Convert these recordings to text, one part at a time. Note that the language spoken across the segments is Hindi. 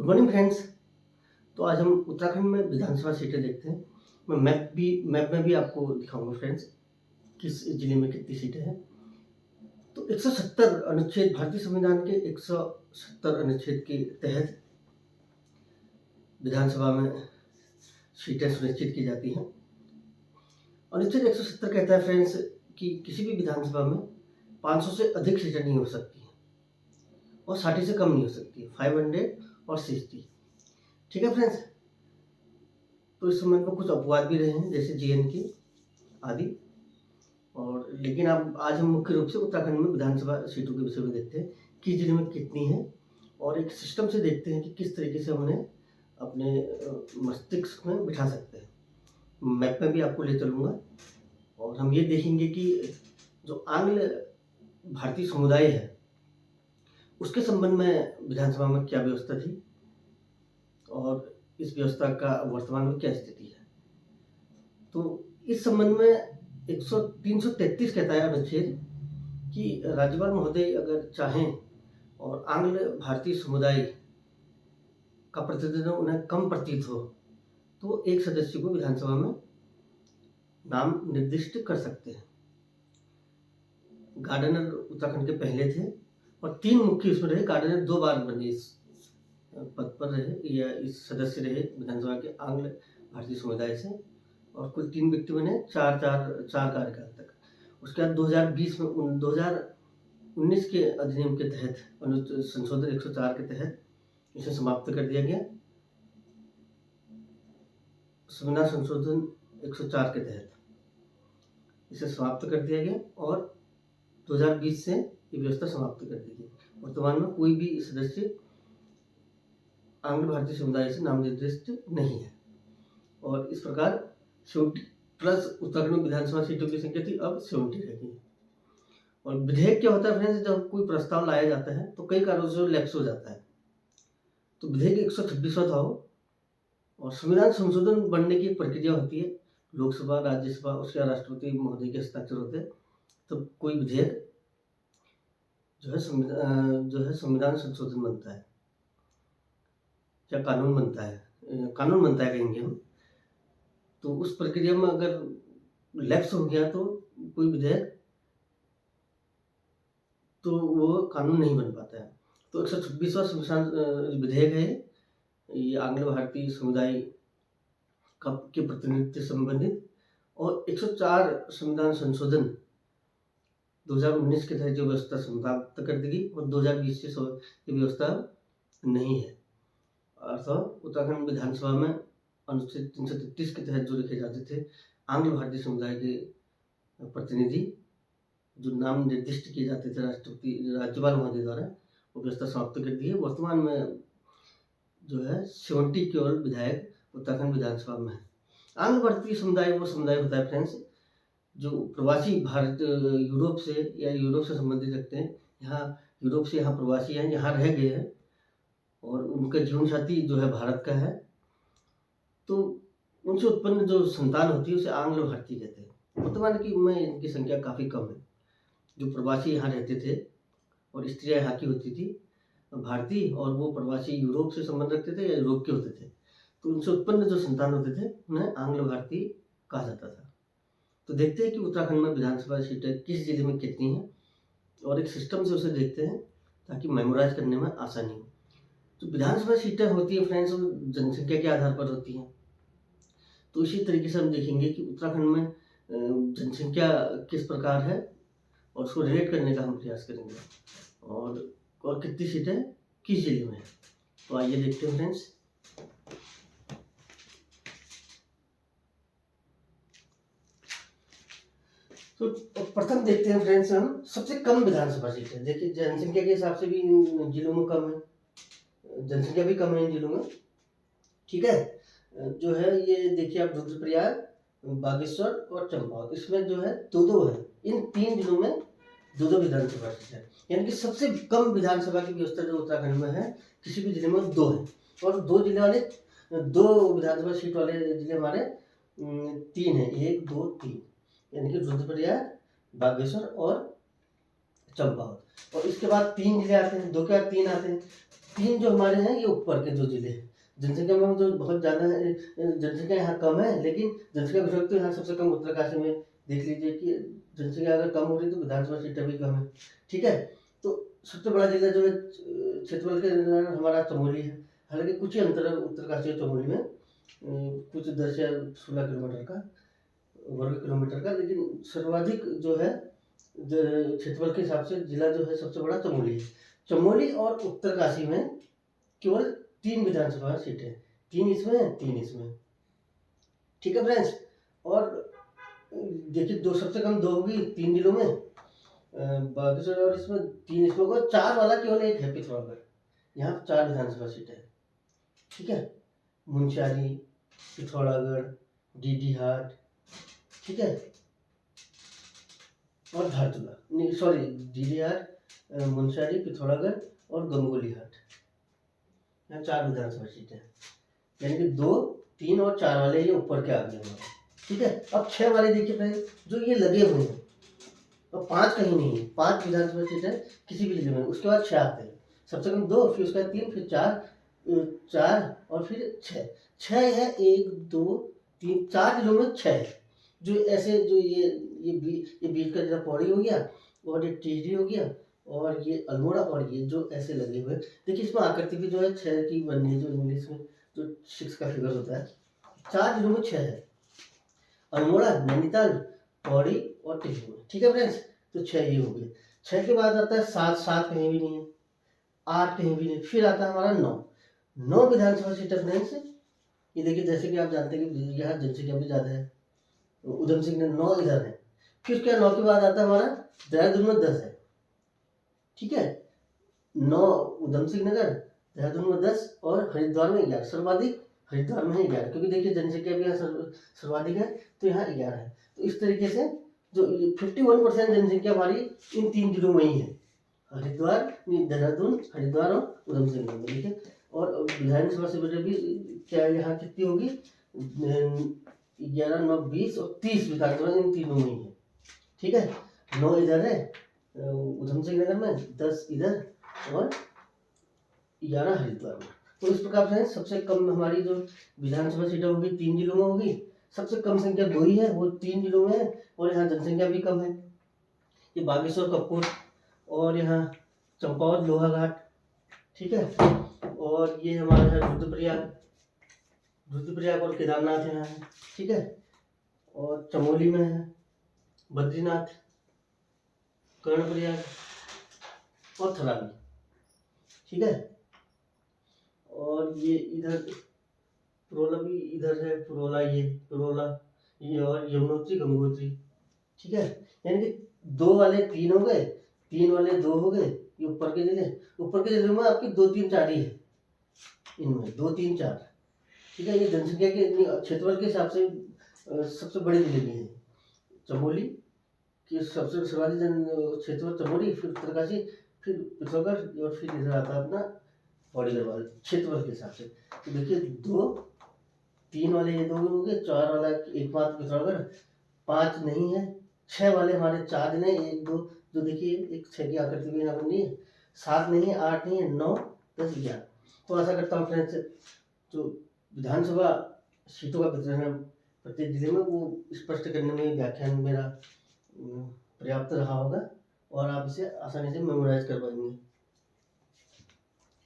Morning friends. तो आज हम उत्तराखंड में विधानसभा सीटें देखते हैं। मैं मैप में भी आपको दिखाऊंगा फ्रेंड्स, किस जिले में कितनी सीटें हैं। तो 170 अनुच्छेद, भारतीय संविधान के 170 अनुच्छेद के तहत विधानसभा में सीटें सुनिश्चित की जाती हैं। अनुच्छेद 170 कहता है फ्रेंड्स कि किसी भी विधानसभा में 500 से अधिक सीटें नहीं हो सकती हैं और 60 से कम नहीं हो सकती है, 500 और 60। ठीक है फ्रेंड्स। तो इस संबंध में कुछ अपवाद भी रहे हैं, जैसे JNK आदि। और लेकिन अब आज हम मुख्य रूप से उत्तराखंड में विधानसभा सीटों के विषय में देखते हैं, किस जिले में कितनी है, और एक सिस्टम से देखते हैं कि किस तरीके से हम उन्हें अपने मस्तिष्क में बिठा सकते हैं। मैप में भी आपको ले चलूँगा और हम ये देखेंगे कि जो आंग्ल भारतीय समुदाय है उसके संबंध में विधानसभा में क्या व्यवस्था थी और इस व्यवस्था का वर्तमान में क्या स्थिति है। तो इस संबंध में 333 कहता है अनुच्छेद कि राज्यपाल महोदय अगर चाहें और आंग्ल भारतीय समुदाय का प्रतिनिधित्व उन्हें कम प्रतीत हो तो एक सदस्य को विधानसभा में नाम निर्दिष्ट कर सकते हैं। गार्डनर उत्तराखंड के पहले थे और 3 मुख्य इसमें रहे। गार्डनर 2 बार बने, इस पद पर रहे या इस सदस्य रहे विधानसभा के आंग्ल भारतीय समुदाय से, और कुल 3 व्यक्ति बने 4 कार्यकाल तक। उसके बाद 2019 के अधिनियम के तहत, संशोधन 104 के तहत इसे समाप्त कर दिया गया। संविधान संशोधन 104 के तहत इसे समाप्त कर दिया गया और 2020 से ये व्यवस्था समाप्त कर दी गई। वर्तमान में कोई भी सदस्य आंग्ल भारतीय समुदाय से नाम निर्दिष्ट नहीं है और इस प्रकार 70 प्लस उत्तराखंड में विधानसभा सीटों की संख्या थी, अब 70 रह गई। और विधेयक क्या होता है फ्रेंड्स, जब कोई प्रस्ताव लाया जाता है तो कई कारणों से लैप्स हो जाता है। तो विधेयक 126वां था और संविधान संशोधन बनने की एक प्रक्रिया होती है, लोकसभा, राज्यसभा, उसके बाद राष्ट्रपति महोदय के हस्ताक्षर होते हैं। तो कोई विधेयक जो है संविधान संशोधन बनता है या कानून बनता है कहेंगे हम। तो उस प्रक्रिया में अगर लैप्स हो गया तो कोई विधेयक, तो वो कानून नहीं बन पाता है। तो 126वां संविधान विधेयक है ये, आंग्ल भारतीय समुदाय के प्रतिनिधित्व से संबंधित। और 104 संविधान संशोधन 2019 के तहत जो व्यवस्था समाप्त कर दी गई और 2020 से ये व्यवस्था नहीं है। अर्थात उत्तराखंड विधानसभा में अनुच्छेद 333 के तहत जो लिखे जाते थे आंग्ल भारतीय समुदाय के प्रतिनिधि, जो नाम निर्दिष्ट किए जाते थे राज्यपाल महोदय द्वारा, वो व्यवस्था समाप्त कर दी है। वर्तमान में जो है 70 केवल विधायक उत्तराखंड विधानसभा में है। आंग्ल भारतीय समुदाय वो समुदाय होता है फ्रेंड्स जो प्रवासी भारत, यूरोप से संबंधित रखते हैं। यूरोप से यहाँ प्रवासी हैं, यहाँ रह गए हैं और उनका जीवन साथी जो है भारत का है। तो उनसे उत्पन्न जो संतान होती है उसे आंग्ल भारतीय कहते हैं। वर्तमान में इनकी संख्या काफ़ी कम है। जो प्रवासी यहाँ रहते थे और स्त्रियाँ यहाँ की होती थी भारतीय, और वो प्रवासी यूरोप से संबंध रखते थे या यूरोप के होते थे, तो उनसे उत्पन्न जो संतान होते थे उन्हें आंग्ल भारतीय कहा जाता था। तो देखते हैं कि उत्तराखंड में विधानसभा सीटें किस जिले में कितनी हैं और एक सिस्टम से उसे देखते हैं ताकि मेमोराइज करने में आसानी हो। तो विधानसभा सीटें होती है फ्रेंड्स जनसंख्या के आधार पर होती हैं। तो इसी तरीके से हम देखेंगे कि उत्तराखंड में जनसंख्या किस प्रकार है और उसको रिलेट करने का हम प्रयास करेंगे और कितनी सीटें किस जिले में है। तो आइए देखते हैं फ्रेंड्स। तो प्रथम देखते हैं फ्रेंड्स हम सबसे कम विधानसभा सीटें। देखिए जनसंख्या के हिसाब से भी इन जिलों में कम है, जनसंख्या भी कम है इन जिलों में। ठीक है, जो है ये देखिए आप रुद्रप्रयाग, बागेश्वर और चंपावत, इसमें जो है 2-2 है। इन 3 जिलों में 2-2 विधानसभा सीट है, यानी कि सबसे कम विधानसभा की व्यवस्था जो उत्तराखंड में है, किसी भी जिले में 2 है। और 2 विधानसभा सीट वाले जिले हमारे 3 है, 1, 2, 3, यानी कि रुद्रप्रयाग, बागेश्वर और चंपावत। और इसके बाद 3 जिले आते हैं, 2 के बाद 3 आते हैं। तीन जो हमारे हैं ये ऊपर के जो जिले हैं, जनसंख्या में जो बहुत ज़्यादा है, जनसंख्या यहाँ कम है, लेकिन जनसंख्या घनत्व तो यहाँ सबसे कम उत्तरकाशी में देख लीजिए कि जनसंख्या अगर कम हो रही है तो विधानसभा सीटें भी कम है। ठीक है, तो सबसे बड़ा जिला जो है क्षेत्रफल के अंदर हमारा चमोली है। हालांकि कुछ ही अंतर है उत्तरकाशी और चमोली में, कुछ 10 या 16 किलोमीटर का, वर्ग किलोमीटर का, लेकिन सर्वाधिक जो है क्षेत्रफल के हिसाब से जिला जो है सबसे बड़ा चमोली है। चमोली और उत्तरकाशी में केवल 3 विधानसभा सीटें, 3 इसमें 3 इसमें। ठीक है फ्रेंड्स, और देखिए दो सबसे कम 2 होगी 3 जिलों में, बाकी सब और इसमें 3 इसमें होगा, 4 वाला केवल एक है पिथौरागढ़, यहाँ 4 विधानसभा सीटें हैं। ठीक है, मुंशियारी, पिथौरागढ़, डीडीहाट, ठीक है, और धारचूला, नहीं सॉरी, डीडीहाट, मुंशियारी, पिथौरागढ़ और गंगोलीहाट, यहाँ 4 विधानसभा सीटें हैं। यानी कि 2, 3 और 4 वाले ये ऊपर के आ गए हमारे। ठीक है, अब 6 वाले देखिए फ्रेंड्स, जो ये लगे हुए हैं, और 5 कहीं नहीं है, 5 विधानसभा सीटें किसी भी जिले में, उसके बाद 6 आते हैं, सबसे कम 2, फिर उसके बाद 3, फिर 4 और फिर 6। 6 है, 1 2 3 4 जिलों में 6 है, जो ऐसे जो ये बीच का जिला पौड़ी हो गया, और ये टिहरी हो गया, और ये अल्मोड़ा, और ये जो ऐसे लगे हुए। देखिए इसमें आकृति भी जो है 6 की बनी है, जो इंग्लिश में जो 6 का फिगर होता है। 4 जिलों में 6 है, अल्मोड़ा, नैनीताल, पौड़ी और टिहरी में। ठीक है फ्रेंड्स, तो 6 ये हो गए। 6 के बाद आता है 7, 7 कहीं भी नहीं है, 8 कहीं भी नहीं, फिर आता है हमारा 9 विधानसभा सीट है फ्रेंड्स। ये देखिए जैसे कि आप जानते हैं कि यहाँ जनसंख्या भी ज़्यादा है, उधम सिंह ने 9 इधर है, फिर क्या 9 के बाद आता है हमारा देहरादून में 10 है। ठीक है, 9 उधम सिंह नगर, देहरादून में 10 और हरिद्वार में 11, सर्वाधिक हरिद्वार में है 11, क्योंकि देखिए जनसंख्या भी यहाँ सर्वाधिक है, तो यहाँ 11 है। तो इस तरीके से जो 51% जनसंख्या हमारी इन 3 जिलों में ही है, हरिद्वार, देहरादून, हरिद्वार और उधम सिंह नगर। ठीक है, और विधानसभा सीटें भी क्या यहाँ कितनी होगी, 11, 9, 20 और 30 विधानसभा इन तीनों में ही है। ठीक है, 9 इधर है उधम सिंह नगर में, 10 इधर और 11 हरिद्वार में। तो इस प्रकार से सबसे कम हमारी जो विधानसभा सीटें होगी 3 जिलों में होगी, सबसे कम संख्या 2 ही है, वो 3 जिलों में है, और यहाँ जनसंख्या भी कम है। ये बागेश्वर, कपूर, और यहाँ चंपावत, लोहाघाट। ठीक है, और ये हमारा है रुद्रप्रयाग और केदारनाथ यहाँ है। ठीक है, और चमोली में है बद्रीनाथ, कर्णप्रयाग और थराली। ठीक है, और ये इधर पुरोला भी इधर है, पुरोला, ये और यमुनोत्री, गंगोत्री। ठीक है, यानी कि 2 वाले 3 हो गए, 3 वाले 2 हो गए, ये ऊपर के जिले में आपकी 2, 3, 4 ही है, इनमें 2, 3, 4। ठीक है, ये जनसंख्या के क्षेत्रफल के हिसाब से सबसे बड़े जिले भी हैं। चमोली की सबसे सर्वाधिक क्षेत्रफल चमोली, फिर उत्तरकाशी, फिर पिथौरागढ़, और फिर इधर आता है अपना पौड़ी गढ़वाल, क्षेत्रफल के हिसाब से। तो देखिए 2, 3 वाले ये 2 होंगे, 4 वाला एकमात्र पिथौरागढ़, 5 नहीं है, 6 वाले हमारे 4 जिले, 1 2 जो देखिए एक 6 की आकृति भी यहाँ बनी है, 7 नहीं है, 8 नहीं है, 9, 10, 11। तो आशा करता हूँ फ्रेंड्स जो विधानसभा सीटों का वितरण है प्रत्येक जिले में, वो स्पष्ट करने में व्याख्यान मेरा पर्याप्त रहा होगा, और आप इसे आसानी से मेमोराइज कर पाएंगे।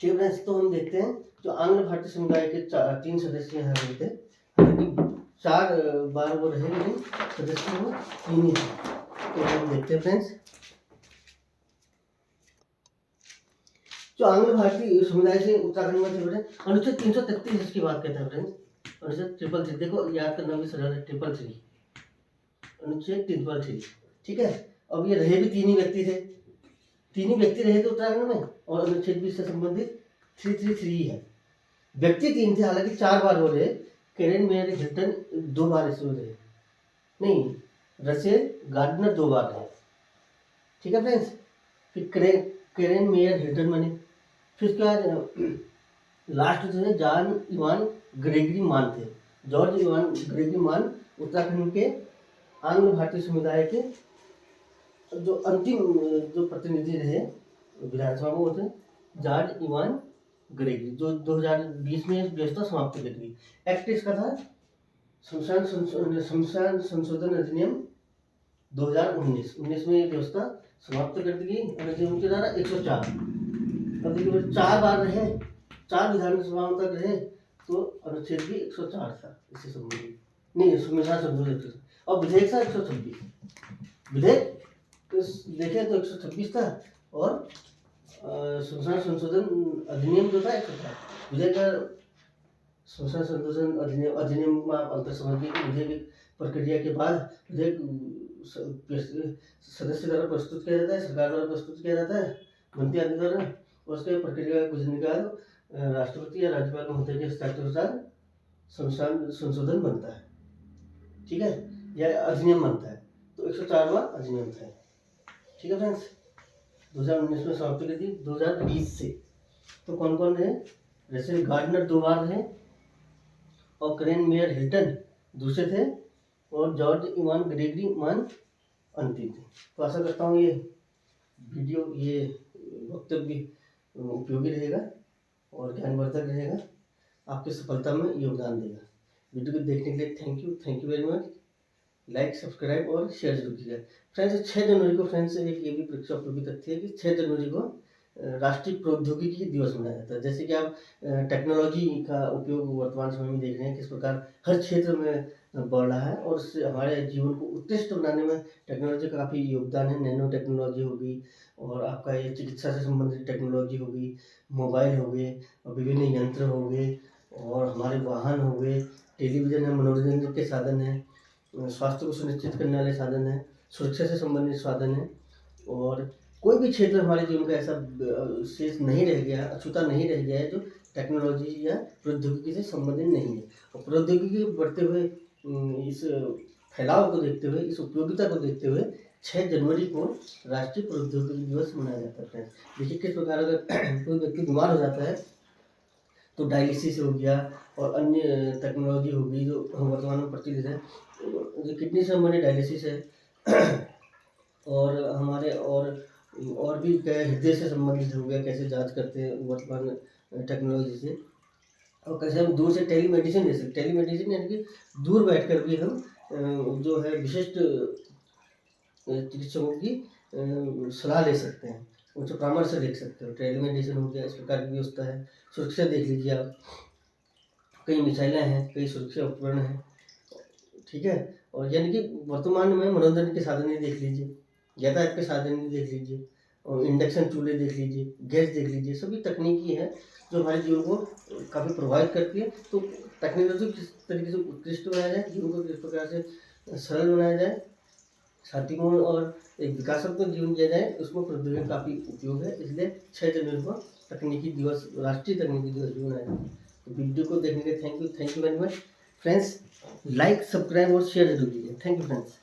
ठीक है, तो हम देखते हैं जो आंग्ल भारतीय समुदाय के 3 सदस्य यहाँ रहते हैं, हालांकि 4 बार वो रहे नहीं सदस्य, वो 3 ही थे। तो हम देखते हैं फ्रेंड्स, जो आंग्ल भारतीय समुदाय से उत्तराखंड में थे फ्रेंड्स, अनुच्छेद 333 इसकी बात करता है फ्रेंड्स, अनुच्छेद 333, देखो याद करना भी सरल है, 333, अनुच्छेद 333। ठीक है, अब ये रहे भी 3 ही व्यक्ति थे, 3 ही व्यक्ति रहे थे उत्तराखंड में, और अनुच्छेद भी इससे संबंधित 333 है। व्यक्ति 3 थे, हालांकि 4 बार हो रहे, कैरेन मेयर हिल्टन 2 बार इसमें रहे, नहीं रसेल गार्डनर 2 बार रहे। ठीक है फ्रेंड्स, फिर कैरेन मेयर हिल्टन बने, फिर उसके बाद लास्ट जो है जॉन इवान ग्रेगरी मान थे, जॉर्ज इवान ग्रेगरी मान उत्तराखंड के आंग्ल भारतीय समुदाय के जो अंतिम जो प्रतिनिधि रहे विधानसभा में, वो थे जॉर्ज इवान ग्रेगरी, जो 2020 में इस व्यवस्था समाप्त कर दी। एक्ट इसका था शमशान संशोधन अधिनियम 2019। 19 में ये व्यवस्था समाप्त कर दी गई। अधिनियम की धारा 104। अब देखिए 4 बार रहे, 4 विधानसभाओं तक रहे, तो अनुच्छेद भी 104 था इससे संबंधित, नहीं संविधान संशोधन। और विधेयक था 126। विधेयक देखें तो 126 था, और संविधान संशोधन अधिनियम जो था 104। विधेयक का संविधान संशोधन अधिनियम में आप अंतर समझिए कि विधेयक की प्रक्रिया के बाद विधेयक सदस्य द्वारा प्रस्तुत किया जाता है, सरकार द्वारा प्रस्तुत किया जाता है, मंत्री आदि द्वारा, और उसके प्रक्रिया गुजरने के बाद राष्ट्रपति या राज्यपाल महोदय के हस्ताक्षर संविधान संशोधन बनता है, ठीक है, या अधिनियम बनता है। तो 104वां अधिनियम था, ठीक है फ्रेंड्स। 2019 में समाप्ति की थी। 2020 से तो कौन कौन रहे? जैसे गार्डनर 2 बार रहे, और करेन मेयर हिल्टन दूसरे थे, और जॉर्ज इवान ग्रेगरी मान अंतिम थे। तो आशा करता हूँ ये वीडियो, ये वक्तव्य उपयोगी रहेगा और ज्ञानवर्धक रहेगा, आपकी सफलता में योगदान देगा। वीडियो को देखने के लिए thank you very much. Like, subscribe और शेयर जरूर कीजिएगा फ्रेंड्स। 6 जनवरी को फ्रेंड्स एक ये भी परीक्षा उपयोगी तथ्य है कि 6 जनवरी को राष्ट्रीय प्रौद्योगिकी दिवस मनाया जाता है। जैसे कि आप टेक्नोलॉजी का उपयोग वर्तमान समय में देख रहे हैं किस प्रकार हर क्षेत्र में बढ़ रहा है, और उससे हमारे जीवन को उत्कृष्ट बनाने में टेक्नोलॉजी का काफ़ी योगदान है। नैनो टेक्नोलॉजी होगी, और आपका ये चिकित्सा से संबंधित टेक्नोलॉजी होगी, मोबाइल हो गए, और विभिन्न यंत्र हो गए, और हमारे वाहन हो गए, टेलीविज़न है, मनोरंजन के साधन है, स्वास्थ्य को सुनिश्चित करने वाले साधन हैं, सुरक्षा से संबंधित साधन हैं, और कोई भी क्षेत्र हमारे जीवन का ऐसा शेष नहीं रह गया, अछूता नहीं रह गया है जो टेक्नोलॉजी या प्रौद्योगिकी से संबंधित नहीं है। और प्रौद्योगिकी बढ़ते हुए इस फैलाव को देखते हुए, इस उपयोगिता को देखते हुए 6 जनवरी को राष्ट्रीय प्रौद्योगिकी दिवस मनाया जाता है। देखिए किस प्रकार अगर कोई व्यक्ति बीमार हो जाता है तो डायलिसिस हो गया, और अन्य टेक्नोलॉजी होगी जो वर्तमान में प्रचलित है, जो किडनी से संबंधित डायलिसिस है, और हमारे और भी क्या हृदय से संबंधित हो गया, कैसे जांच करते हैं वर्तमान टेक्नोलॉजी से, और कैसे हम दूर से टेलीमेडिसिन ले सकते हैं। टेलीमेडिसिन यानी कि दूर बैठ कर भी हम जो है विशिष्ट चिकित्सकों की सलाह ले सकते हैं, उनसे परामर्श देख सकते हो। टेलीमेडिसिन हो गया, इस प्रकार की व्यवस्था है। सुरक्षा देख लीजिए आप, कई मिसाइलें हैं, कई सुरक्षा उपकरण हैं, ठीक है। और यानी कि वर्तमान में मनोरंजन के साधन ही देख लीजिए, यातायात के साधन ही देख लीजिए, और इंडक्शन चूल्हे देख लीजिए, गैस देख लीजिए, सभी तकनीकी है जो हमारे जीवन को काफ़ी प्रभावित करती है। तो टेक्नोलॉजी किस तरीके से उत्कृष्ट बनाया जाए, जीवन को किस प्रकार से सरल बनाया जाए, शांतिपूर्ण और एक विकासात्मक जीवन जिया जाए, उसमें प्रौद्योगिकी काफ़ी उपयोग है। इसलिए 6 जनवरी को तकनीकी दिवस, राष्ट्रीय तकनीकी दिवस भी मनाया जाता है। तो वीडियो को देखने के लिए thank you very much friends. Like, subscribe और शेयर जरूर कीजिए। Thank you friends.